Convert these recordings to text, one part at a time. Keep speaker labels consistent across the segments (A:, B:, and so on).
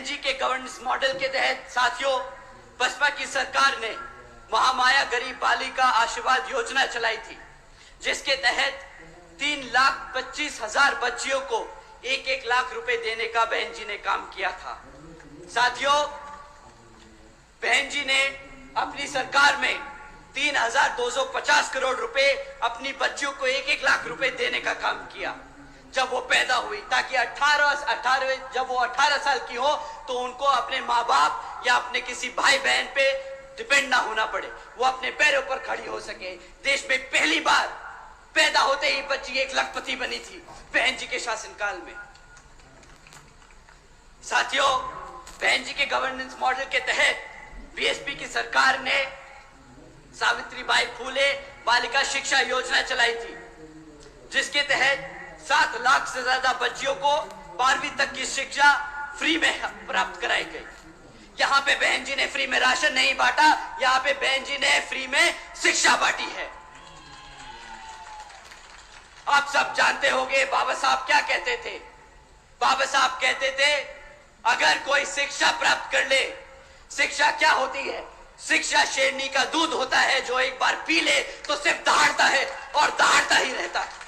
A: बहन जी के governance model के तहत साथियों, बसपा की सरकार ने महामाया गरीब बालिका आशीर्वाद योजना चलाई थी, जिसके तहत 3,25,000 बच्चियों को 1-1 लाख रुपए देने का बहन जी ने काम किया था। साथियों, बहन जी ने अपनी सरकार में 3,250 करोड़ रुपए अपनी बच्चियों को 1-1 लाख रुपए देने का काम किया जब वो पैदा हुई, ताकि जब वो 18 साल की हो तो उनको अपने माँ बाप या अपने किसी भाई बहन पे डिपेंड ना होना पड़े, वो अपने पैरों पर खड़ी हो सके। देश में पहली बार पैदा होते ही बच्ची 1 लाखपति बनी थी बहन जी के शासनकाल में। साथियों, बहन जी के गवर्नेंस मॉडल के तहत बीएसपी की सरकार ने सावित्रीबाई फूले बालिका शिक्षा योजना चलाई थी, जिसके तहत 7 लाख से ज्यादा बच्चियों को 12वीं तक की शिक्षा फ्री में प्राप्त कराई गई। यहाँ पे बहन जी ने फ्री में राशन नहीं बांटा, यहाँ पे बहन जी ने फ्री में शिक्षा बांटी है। आप सब जानते होंगे बाबा साहब क्या कहते थे। बाबा साहब कहते थे, अगर कोई शिक्षा प्राप्त कर ले, शिक्षा क्या होती है? शिक्षा शेरनी का दूध होता है, जो एक बार पी ले तो सिर्फ दहाड़ता है और दहाड़ता ही रहता है।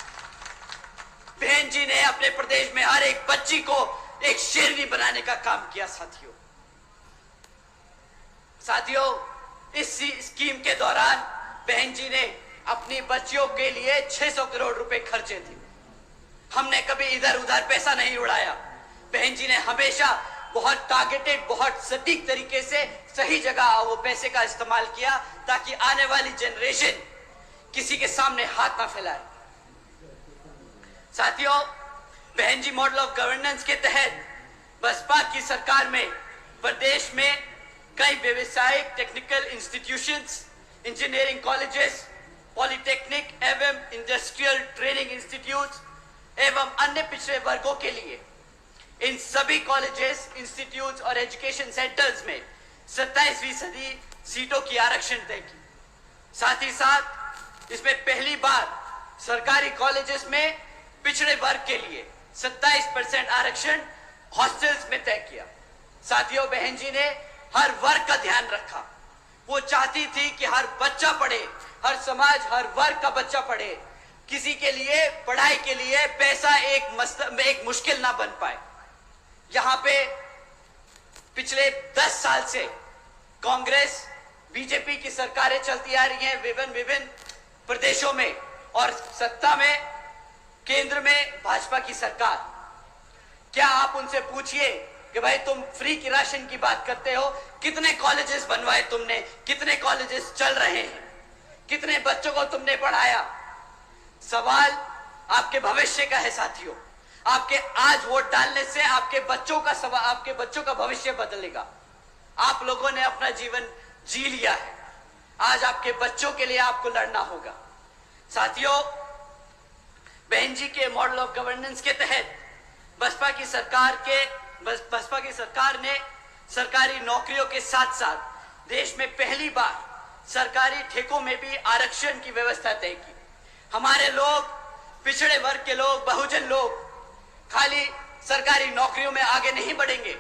A: बहन जी ने अपने प्रदेश में हर एक बच्ची को एक शेरनी बनाने का काम किया। साथियों, इस स्कीम के दौरान बहन जी ने अपनी बच्चियों के लिए 600 करोड़ रुपए खर्चे थे। हमने कभी इधर उधर पैसा नहीं उड़ाया। बहन जी ने हमेशा बहुत टारगेटेड, बहुत सटीक तरीके से सही जगह वो पैसे का इस्तेमाल किया, ताकि आने वाली जनरेशन किसी के सामने हाथ ना फैलाए। साथियों, बहन जी मॉडल ऑफ गवर्नेंस के तहत बसपा की सरकार में प्रदेश में कई व्यवसायिक technical institutions, engineering colleges, polytechnic एवं इंडस्ट्रियल ट्रेनिंग इंस्टीट्यूट एवं अन्य पिछड़े वर्गों के लिए इन सभी कॉलेजेस, इंस्टीट्यूट्स और एजुकेशन सेंटर्स में 27% सीटों की आरक्षण तय की। साथ ही साथ इसमें पहली बार सरकारी कॉलेजेस में पिछड़े वर्ग के लिए 27% आरक्षण हॉस्टल्स में तय किया। साथियों, बहन जी ने हर वर्ग का ध्यान रखा। वो चाहती थी कि हर बच्चा पढ़े, हर समाज, हर वर्ग का बच्चा पढ़े। किसी के लिए पढ़ाई के लिए पैसा एक मुश्किल ना बन पाए। यहाँ पे पिछले 10 साल से कांग्रेस, बीजेपी की सरकारें चलती आ रही हैं विभिन्न प्रदेशों में, और सत्ता में केंद्र में भाजपा की सरकार। क्या आप उनसे पूछिए कि भाई तुम फ्री की राशन की बात करते हो, कितने कॉलेजेस बनवाए तुमने, कितने कॉलेजेस चल रहे हैं, कितने बच्चों को तुमने पढ़ाया? सवाल आपके भविष्य का है साथियों। आपके आज वोट डालने से आपके बच्चों का भविष्य बदलेगा। आप लोगों ने अपना जीवन जी लिया है, आज आपके बच्चों के लिए आपको लड़ना होगा। साथियों, बहन जी के मॉडल ऑफ गवर्नेंस के तहत बसपा की सरकार ने सरकारी नौकरियों के साथ साथ देश में पहली बार सरकारी ठेकों में भी आरक्षण की व्यवस्था तय की। हमारे लोग, पिछड़े वर्ग के लोग, बहुजन लोग खाली सरकारी नौकरियों में आगे नहीं बढ़ेंगे,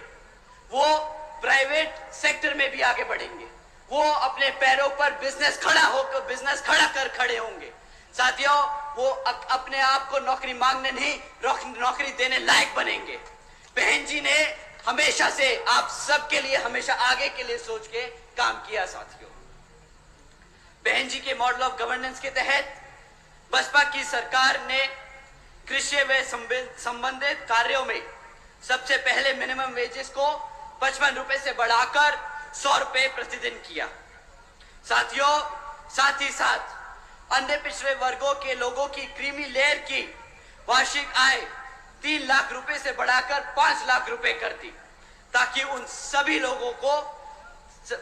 A: वो प्राइवेट सेक्टर में भी आगे बढ़ेंगे। वो अपने पैरों पर बिजनेस खड़ा कर खड़े होंगे। साथियों, वो अपने आप को नौकरी मांगने नहीं, नौकरी देने लायक बनेंगे। बहन जी ने हमेशा से आप सबके लिए, हमेशा आगे के लिए सोच के काम किया। साथियों, बहन जी के मॉडल ऑफ गवर्नेंस के तहत बसपा की सरकार ने कृषि व संबंधित कार्यों में सबसे पहले मिनिमम वेजेस को 55 रुपए से बढ़ाकर 100 रुपए प्रतिदिन किया। साथियों, साथ ही साथ अन्य पिछड़े वर्गों के लोगों की क्रीमी लेयर की वार्षिक आय 3 लाख रुपए से बढ़ाकर 5 लाख रुपए कर दी, ताकि उन सभी लोगों को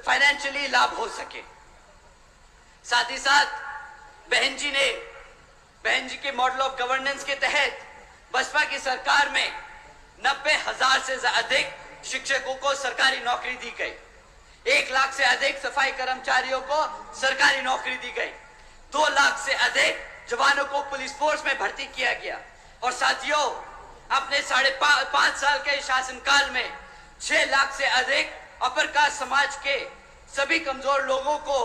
A: फाइनेंशियली लाभ हो सके। साथ ही साथ बहन जी के मॉडल ऑफ गवर्नेंस के तहत बसपा की सरकार में 90,000 से अधिक शिक्षकों को सरकारी नौकरी दी गई। 1 लाख से अधिक सफाई कर्मचारियों को सरकारी नौकरी दी गई। 2 लाख से अधिक जवानों को पुलिस फोर्स में भर्ती किया गया। और साथियों, अपने 5.5 साल के शासनकाल में 6 लाख से अधिक अपर कास्ट समाज के सभी कमजोर लोगों को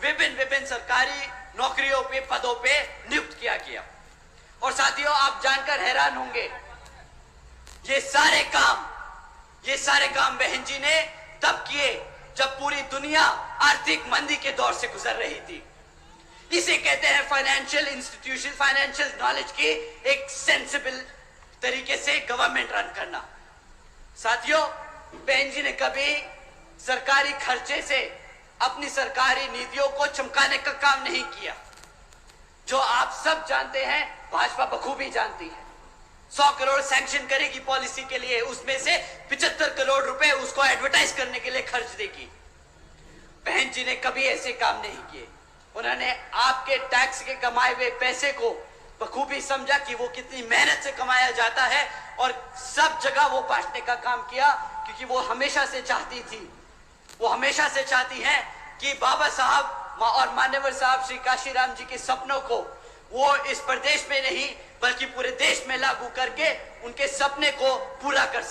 A: विभिन्न सरकारी नौकरियों पे पदों पे नियुक्त किया गया। और साथियों, आप जानकर हैरान होंगे, ये सारे काम बहन जी ने तब किए जब पूरी दुनिया आर्थिक मंदी के दौर से गुजर रही थी। इसे कहते हैं फाइनेंशियल इंस्टीट्यूशन, फाइनेंशियल नॉलेज की एक सेंसिबल तरीके से गवर्नमेंट रन करना। साथियों, बहन जी ने कभी सरकारी खर्चे से अपनी सरकारी नीतियों को चमकाने का काम नहीं किया। जो आप सब जानते हैं, भाजपा बखूबी जानती है। 100 करोड़ सैंक्शन करेगी पॉलिसी के लिए, उसमें से 75 करोड़ रुपए उसको एडवर्टाइज करने के लिए खर्च देगी। बहन जी ने कभी ऐसे काम नहीं किए। उन्होंने आपके टैक्स के कमाए हुए पैसे को बखूबी समझा कि वो कितनी मेहनत से कमाया जाता है और सब जगह वो बांटने का काम किया, क्योंकि वो हमेशा से चाहती हैं कि बाबा साहब और मान्यवर साहब श्री काशीराम जी के सपनों को वो इस प्रदेश में नहीं बल्कि पूरे देश में लागू करके उनके सपने को पूरा कर सके।